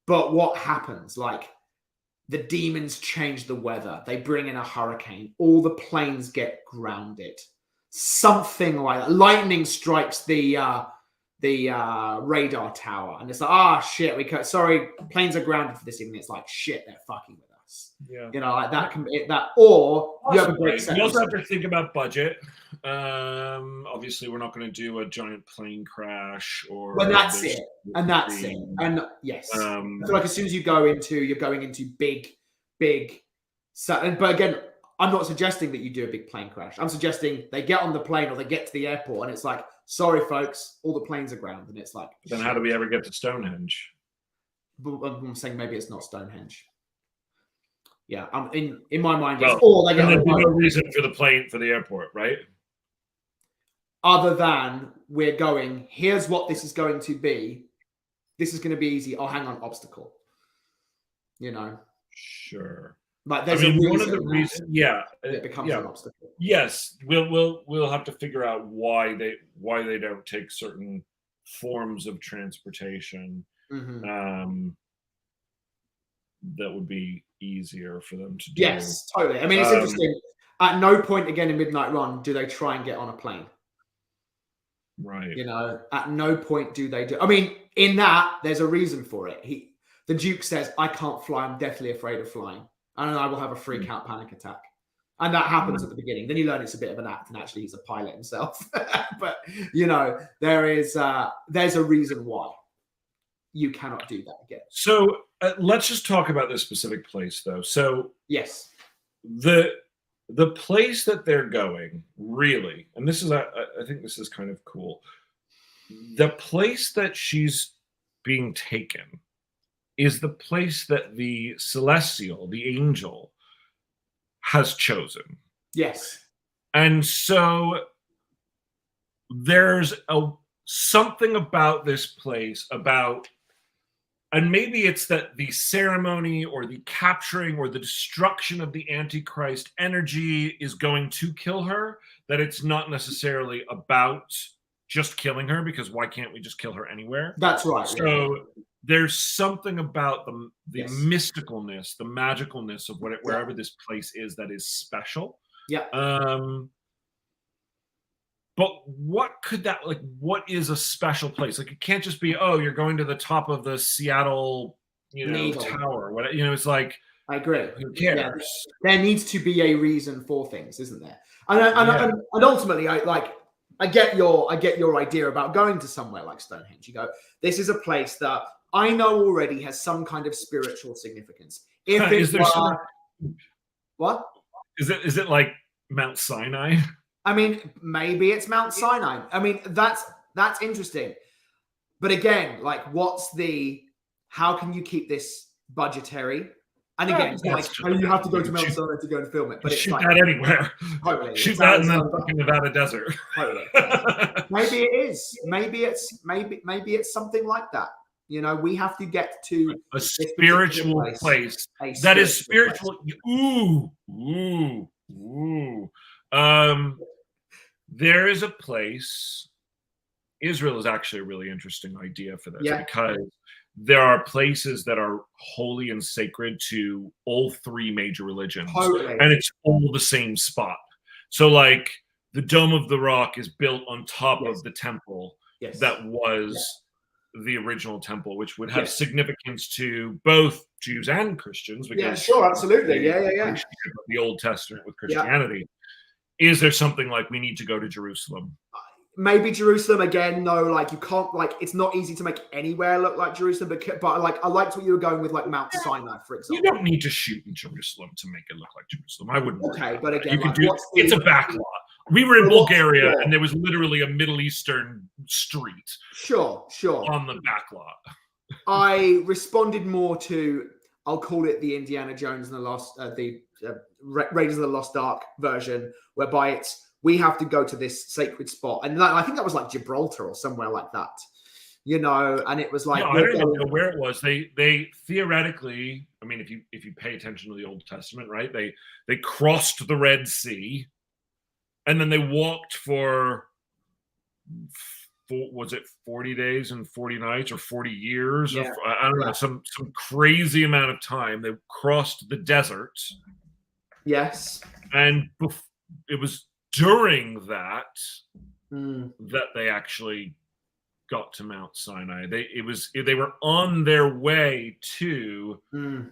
But what happens? Like, the demons change the weather. They bring in a hurricane. All the planes get grounded. Something like that. Lightning strikes the radar tower, and it's like, shit, sorry, planes are grounded for this evening. It's like, shit, they're fucking with us. Yeah, you know, like that can be that, or you have a great set. You also have to think about budget. Obviously, we're not going to do a giant plane crash, or that's it. And yes, I feel like as soon as you're going into big. But again, I'm not suggesting that you do a big plane crash. I'm suggesting they get on the plane or they get to the airport, and it's like, sorry, folks, all the planes are grounded. And it's like, then how do we ever get to Stonehenge? I'm saying maybe it's not Stonehenge. Yeah, in my mind, there's no reason for the airport, right? Other than we're going, here's what this is going to be. This is going to be easy. Oh, hang on, obstacle. You know. Sure. Like there's one of the reasons, it becomes an obstacle. Yes, we'll have to figure out why they don't take certain forms of transportation. That would be easier for them to do. Yes, totally. I mean, it's interesting. At no point again in Midnight Run do they try and get on a plane. Right. You know, at no point do they do. I mean, in that, there's a reason for it. The Duke says, I can't fly. I'm deathly afraid of flying. and I will have a freak out panic attack. And that happens at the beginning. Then you learn it's a bit of an act, and actually he's a pilot himself. But there's a reason why you cannot do that again. So let's just talk about this specific place, though. So yes, the place that they're going, really, and this is I think this is kind of cool. The place that she's being taken is the place that the celestial, the angel, has chosen. Yes. And so there's something about this place and maybe it's that the ceremony or the capturing or the destruction of the Antichrist energy is going to kill her, that it's not necessarily about just killing her, because why can't we just kill her anywhere? That's right. So there's something about the mysticalness, the magicalness of wherever this place is that is special. Yeah. But what could that, like, what is a special place? Like, it can't just be, oh, you're going to the top of the Seattle, tower. What, it's like, I agree. Who cares? Yeah, there needs to be a reason for things, isn't there? And ultimately, I get your idea about going to somewhere like Stonehenge. You go, this is a place that I know already has some kind of spiritual significance. If what is it like Mount Sinai? I mean, maybe it's Mount Sinai. I mean, that's interesting. But again, like, how can you keep this budgetary? And again, it's like, you have to go to Mount Sinai to go and film it. But it's shoot like, that anywhere. Totally. Shoot that in the fucking Nevada desert. Totally. Maybe it is. Maybe it's something like that. We have to get to a spiritual place that is spiritual. Ooh. There is a place. Israel is actually a really interesting idea for this, because there are places that are holy and sacred to all three major religions, and it's all the same spot. So, like, the Dome of the Rock is built on top of the temple that was the original temple, which would have significance to both Jews and Christians. Because absolutely. The Old Testament with Christianity. Is there something like we need to go to Jerusalem? Maybe Jerusalem again. No, like, you can't, like, it's not easy to make anywhere look like Jerusalem. But like, I liked what you were going with, like Mount Sinai, for example. You don't need to shoot in Jerusalem to make it look like Jerusalem. I wouldn't. Okay, but again, it's a backlot. We were in Bulgaria, and there was literally a Middle Eastern street. Sure. On the backlot. I responded more to, I'll call it the Indiana Jones and Raiders of the Lost Ark version, whereby we have to go to this sacred spot, and I think that was like Gibraltar or somewhere like that, and it was like, I don't even know where it was. They theoretically, I mean, if you pay attention to the Old Testament, right? They crossed the Red Sea, and then they walked for was it 40 days and 40 nights or 40 years? Yeah. I don't know, some crazy amount of time. They crossed the desert. Yes. And it was during that that they actually got to Mount Sinai. They were on their way to the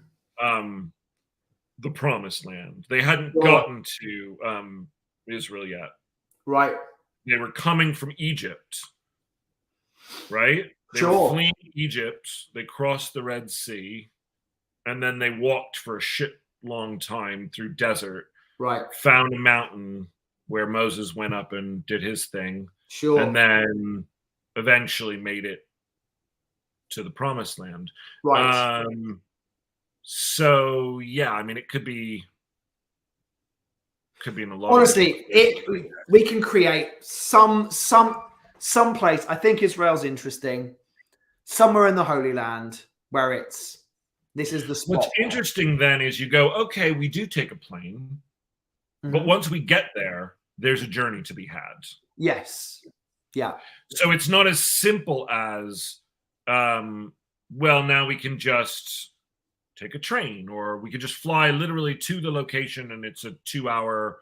Promised Land. They hadn't gotten to Israel yet. Right. They were coming from Egypt. Right? They were fleeing Egypt. They crossed the Red Sea, and then they walked for a shit long time through desert. Right. Found a mountain where Moses went up and did his thing. Sure. And then eventually made it to the Promised Land. Right. So yeah, I mean, it could be in a lot. Honestly, we can create some place. I think Israel's interesting. Somewhere in the Holy Land where this is the spot. What's interesting then is you go, okay, we do take a plane, but once we get there, there's a journey to be had. Yes. Yeah. So it's not as simple as, well, now we can just take a train, or we could just fly literally to the location and it's a 2-hour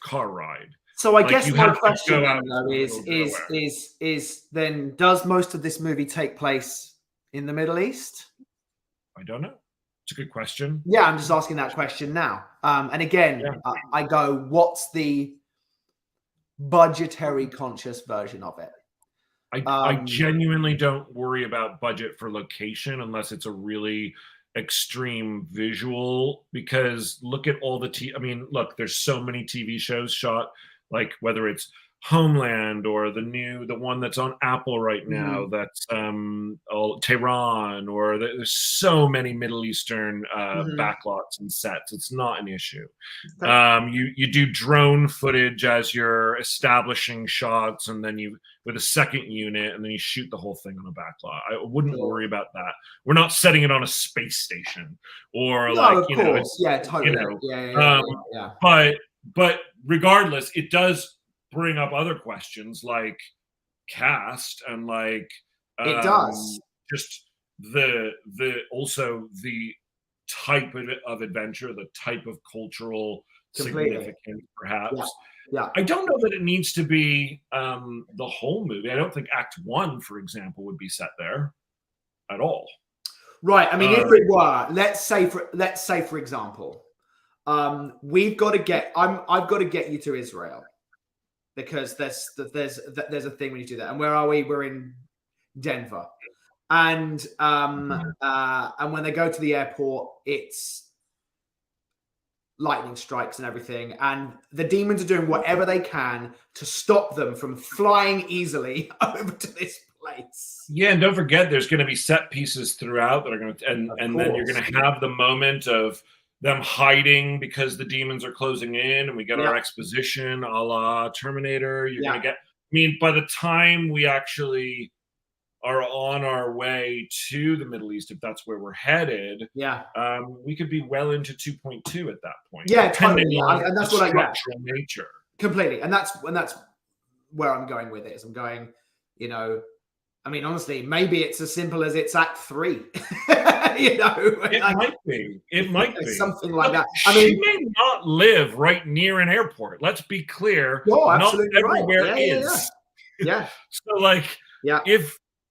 car ride. So I guess my question is then, does most of this movie take place in the Middle East? I don't know. It's a good question. Yeah, I'm just asking that question now. And again, I go, what's the budgetary conscious version of it? I genuinely don't worry about budget for location unless it's a really extreme visual, because look at all the I mean, look, there's so many TV shows shot, like whether it's Homeland or the one that's on Apple right now, that's Tehran, or there's so many Middle Eastern backlots and sets. It's not an issue. You do drone footage as you're establishing shots, and then you with a second unit, and then you shoot the whole thing on a backlot. I wouldn't worry about that. We're not setting it on a space station or of course. Yeah, totally. But regardless, it does bring up other questions like cast and like it does just the also the type of adventure, the type of cultural significance, perhaps. Yeah. I don't know that it needs to be the whole movie. I don't think Act 1, for example, would be set there at all. Right. I mean, if it were, let's say for example, I've got to get you to Israel, because there's a thing when you do that. And where are we? We're in Denver, and when they go to the airport, it's lightning strikes and everything, and the demons are doing whatever they can to stop them from flying easily over to this place. Yeah, and don't forget, there's going to be set pieces throughout that are going to, and then you're going to have the moment of them hiding because the demons are closing in, and we get our exposition a la Terminator. You're going to get, I mean, by the time we actually are on our way to the Middle East, if that's where we're headed, we could be well into 2.2 at that point. Yeah, totally. And that's what structural nature. Completely. And that's where I'm going with it. Is I'm going, I mean, honestly, maybe it's as simple as it's Act 3. It might be something like that. I mean, she may not live right near an airport. Let's be clear. Not everywhere is. Yeah. So,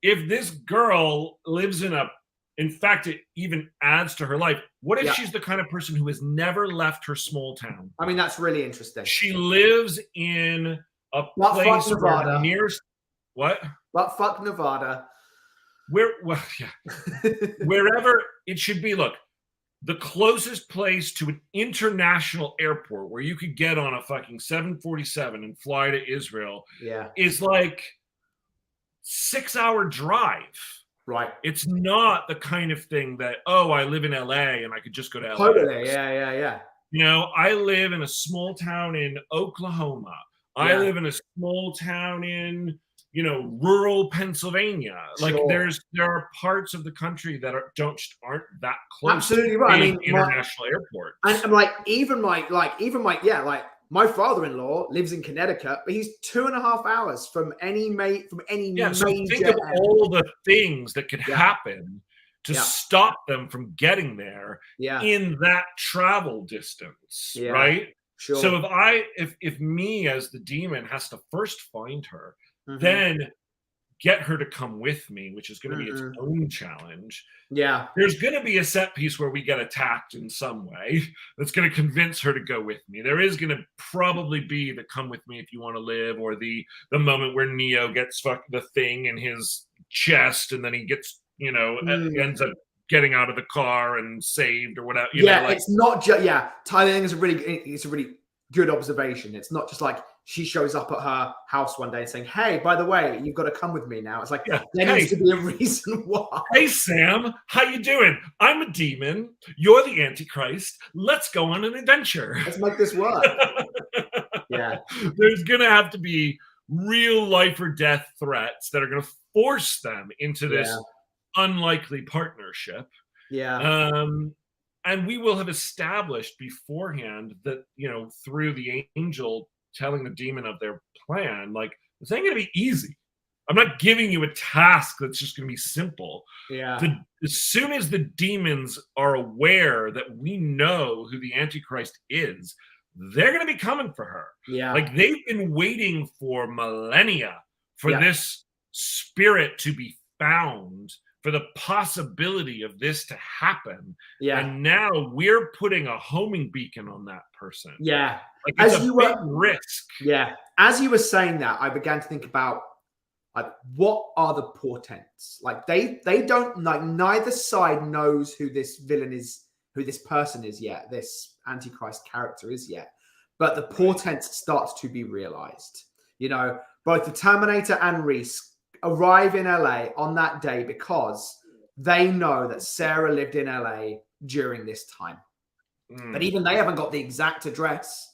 if this girl lives in fact, it even adds to her life. What if she's the kind of person who has never left her small town? I mean, that's really interesting. She lives in a place near what? But fuck Nevada. Wherever it should be. Look, the closest place to an international airport where you could get on a fucking 747 and fly to Israel is like 6-hour drive. Right. It's not the kind of thing that, I live in LA and I could just go to LA. Totally. Yeah. I live in a small town in Oklahoma. I live in a small town in rural Pennsylvania. Like there are parts of the country that aren't that close. Absolutely right. I mean, international airport. And I'm like, even my father-in-law lives in Connecticut, but he's 2.5 hours from any major. So think of all the things that could happen to stop them from getting there in that travel distance, right? Sure. So if me as the demon has to first find her, then get her to come with me, which is going to be its own challenge. Yeah. There's going to be a set piece where we get attacked in some way that's going to convince her to go with me. There is going to probably be the come with me if you want to live, or the moment where Neo gets the thing in his chest and then he gets, ends up getting out of the car and saved or whatever. It's not just, Tyler, I think it's a really good observation. It's not just like she shows up at her house one day saying, "Hey, by the way, you've got to come with me now." It's like there needs to be a reason why. Hey, Sam, how you doing? I'm a demon. You're the Antichrist. Let's go on an adventure. Let's make this work. There's gonna have to be real life or death threats that are gonna force them into this unlikely partnership. And we will have established beforehand that, through the angel telling the demon of their plan, like, this ain't going to be easy. I'm not giving you a task that's just going to be simple. As soon as the demons are aware that we know who the Antichrist is, they're going to be coming for her. Like, they've been waiting for millennia for this spirit to be found for the possibility of this to happen. Yeah. And now we're putting a homing beacon on that person. Yeah. Like, it's a big risk. Yeah. As you were saying that, I began to think about, like, what are the portents? Like, they don't, like, neither side knows who this villain is, who this person is yet, this Antichrist character is yet. But the portents start to be realized. You know, both the Terminator and Reese arrive in LA on that day because they know that Sarah lived in LA during this time. But even they haven't got the exact address.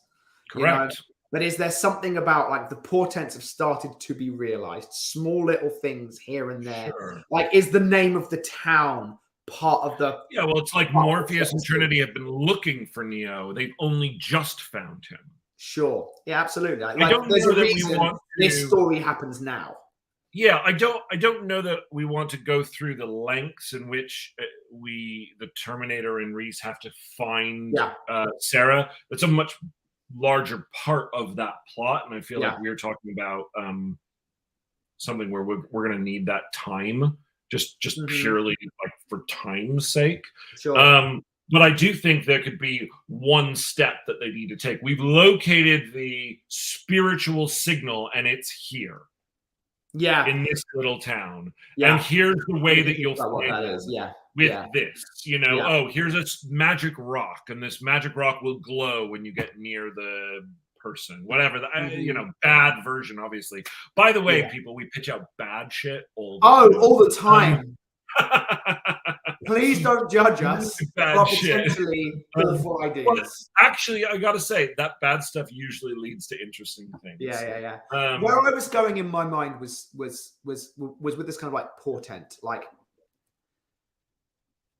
Correct. You know? But is there something about, like, the portents have started to be realized? Small little things here and there. Sure. Like, is the name of the town part of the... Yeah, well, it's like Morpheus and Trinity have been looking for Neo. They've only just found him. Sure. Yeah, absolutely. Like, I don't there's know a that reason we want this to... story happens now. Yeah, I don't know that we want to go through the lengths in which the Terminator and Reese have to find Sarah. That's a much larger part of that plot, and I feel like we're talking about something where we're going to need that time, just purely, like, for time's sake. Sure. But I do think there could be one step that they need to take. We've located the spiritual signal, and it's here. Yeah. In this little town. Yeah. And here's the way that you'll find that is. Yeah. With this. You know, oh, here's a magic rock, and this magic rock will glow when you get near the person. Whatever. You know, bad version, obviously. By the way, people, we pitch out bad shit all the time. Please don't judge us for potentially awful ideas. Well, actually, I gotta say, that bad stuff usually leads to interesting things. Yeah. Where I was going in my mind was with this kind of, like, portent. Like,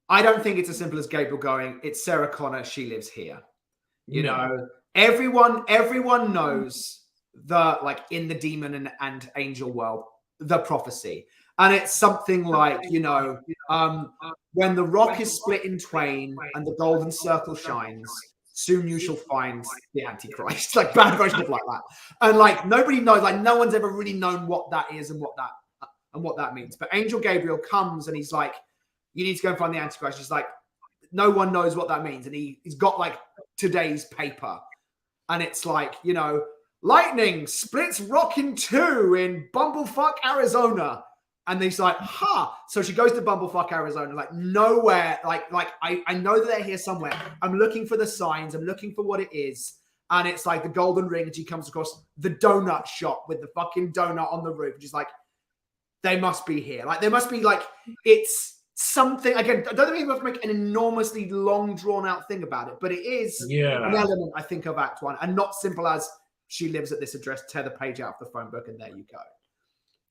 I don't think it's as simple as Gabriel going, it's Sarah Connor, she lives here. You know, everyone knows the, like, in the demon and angel world, the prophecy. And it's something like, you know, when the rock is split in twain and the golden circle shines, soon you shall find the Antichrist. Like, bad version of like that. And, like, nobody knows, like, no one's ever really known what that is and what that means. But Angel Gabriel comes and he's like, you need to go and find the Antichrist. He's like, no one knows what that means. And he's got, like, today's paper. And it's like, you know, lightning splits rock in two in Bumblefuck, Arizona. And he's like, So she goes to Bumblefuck, Arizona, like, nowhere. Like I know that they're here somewhere. I'm looking for the signs. I'm looking for what it is. And it's like the golden ring. And she comes across the donut shop with the fucking donut on the roof. And she's like, they must be here. Like, there must be, like, it's something. Again, I don't think we have to make an enormously long, drawn out thing about it. But it is an element, I think, of Act One. And not simple as she lives at this address, tear the page out of the phone book, and there you go.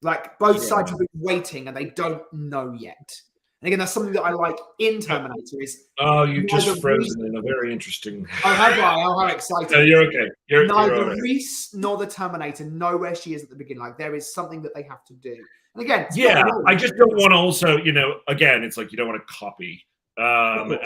Like, both sides have been waiting and they don't know yet. And again, that's something that I like in Terminator is... Oh, you've just frozen in a very interesting... Oh, have I? Oh, how exciting. No, you're okay. Neither Reese nor the Terminator know where she is at the beginning. Like, there is something that they have to do. And again... I just don't want to also, you know, again, it's like you don't want to copy. Totally.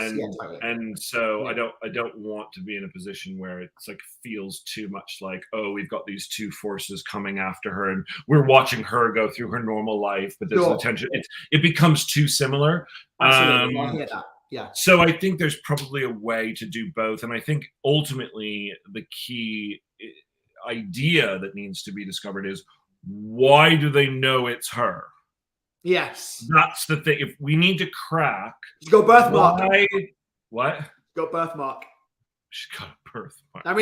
And so I don't want to be in a position where it's like feels too much like, oh, we've got these two forces coming after her and we're watching her go through her normal life, but there's attention. It becomes too similar. Absolutely. I hear that. Yeah. So I think there's probably a way to do both. And I think ultimately the key idea that needs to be discovered is, why do they know it's her? Yes. That's the thing. If we need to crack... She's got a birthmark. What? She's got a birthmark. She's got a birthmark. I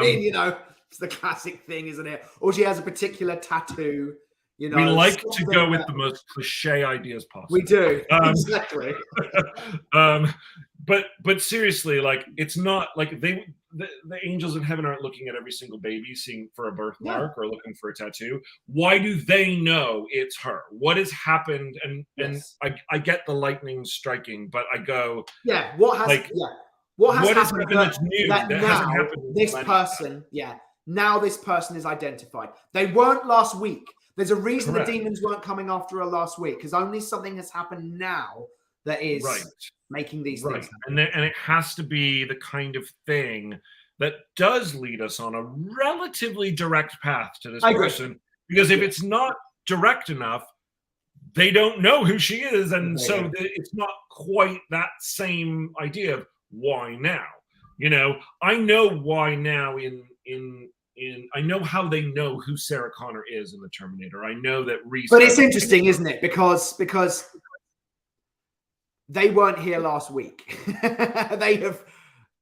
mean, you know, it's the classic thing, isn't it? Or she has a particular tattoo. You know, we like to go with the most cliche ideas possible. We do. Exactly. But seriously, like, it's not like the angels in heaven aren't looking at every single baby seeing for a birthmark or looking for a tattoo. Why do they know it's her? What has happened? And I get the lightning striking, but I go, what has happened that's new that hasn't happened? This person, now this person is identified. They weren't last week. There's a reason the demons weren't coming after her last week, because only something has happened now that is making these things happen. And it has to be the kind of thing that does lead us on a relatively direct path to this person. Because if it's not direct enough, they don't know who she is, and They so don't. it's not quite that same idea of why now. You know, I know why now in I know how they know who Sarah Connor is in the Terminator. I know that Reese. But it's interesting, isn't it? Because they weren't here last week.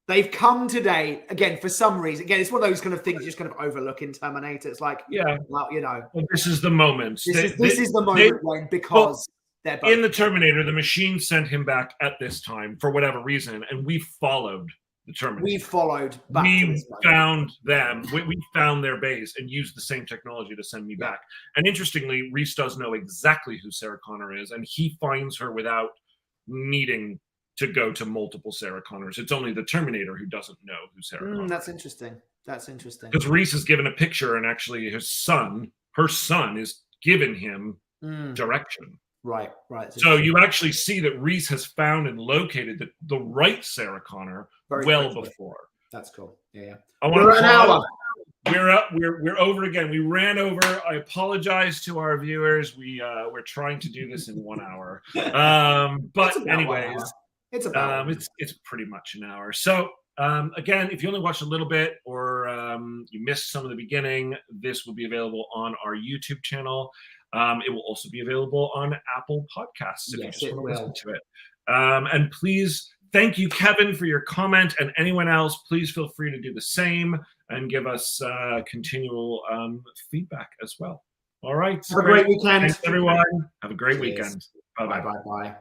They've come today again for some reason. Again, it's one of those kind of things you just kind of overlook in Terminator. It's like, yeah, well, you know, well, this is the moment. This is the moment when, because they're both in the Terminator, the machine sent him back at this time for whatever reason, and we followed the Terminator. We followed back. We found them. We found their base and used the same technology to send me back. And interestingly, Reese does know exactly who Sarah Connor is, and he finds her without needing to go to multiple Sarah Connors. It's only the Terminator who doesn't know who Sarah Connor is. That's interesting. That's interesting. Because Reese is given a picture, and actually her son is giving him direction. Right. So you actually see that Reese has found and located the right Sarah Connor before. That's cool. Yeah. We're an hour. We're up. We're over again. We ran over. I apologize to our viewers. We're trying to do this in 1 hour. But anyways, it's about it's pretty much an hour. So again, if you only watched a little bit or you missed some of the beginning, this will be available on our YouTube channel. It will also be available on Apple Podcasts if you just want to listen to it. And please, thank you, Kevin, for your comment. And anyone else, please feel free to do the same and give us continual feedback as well. All right. Have a great weekend. Thanks, everyone. Have a great weekend. Bye-bye. Bye.